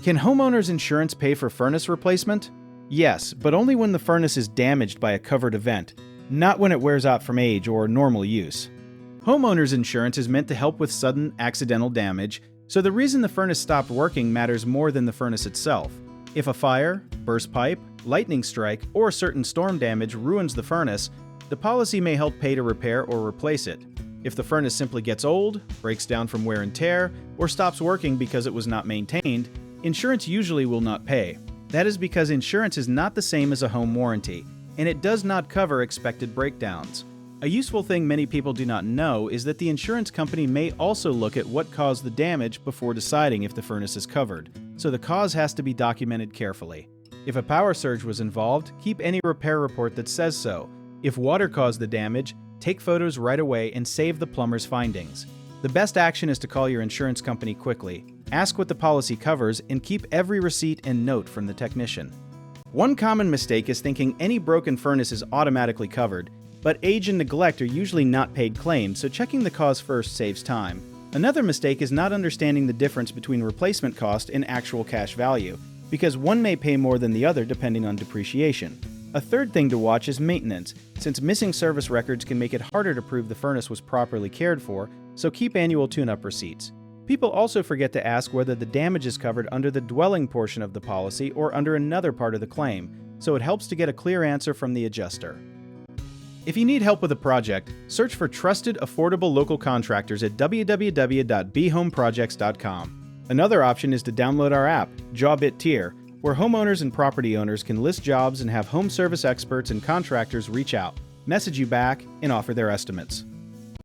Can homeowners insurance pay for furnace replacement? Yes, but only when the furnace is damaged by a covered event, not when it wears out from age or normal use. Homeowners insurance is meant to help with sudden, accidental damage, so the reason the furnace stopped working matters more than the furnace itself. If a fire, burst pipe, lightning strike, or certain storm damage ruins the furnace, the policy may help pay to repair or replace it. If the furnace simply gets old, breaks down from wear and tear, or stops working because it was not maintained, insurance usually will not pay. That is because insurance is not the same as a home warranty, and it does not cover expected breakdowns. A useful thing many people do not know is that the insurance company may also look at what caused the damage before deciding if the furnace is covered, so the cause has to be documented carefully. If a power surge was involved, keep any repair report that says so. If water caused the damage, take photos right away and save the plumber's findings. The best action is to call your insurance company quickly, ask what the policy covers, and keep every receipt and note from the technician. One common mistake is thinking any broken furnace is automatically covered, but age and neglect are usually not paid claims, so checking the cause first saves time. Another mistake is not understanding the difference between replacement cost and actual cash value, because one may pay more than the other depending on depreciation. A third thing to watch is maintenance, since missing service records can make it harder to prove the furnace was properly cared for, so keep annual tune-up receipts. People also forget to ask whether the damage is covered under the dwelling portion of the policy or under another part of the claim, so it helps to get a clear answer from the adjuster. If you need help with a project, search for trusted, affordable local contractors at www.bhomeprojects.com. Another option is to download our app, Job It Tier, where homeowners and property owners can list jobs and have home service experts and contractors reach out, message you back, and offer their estimates.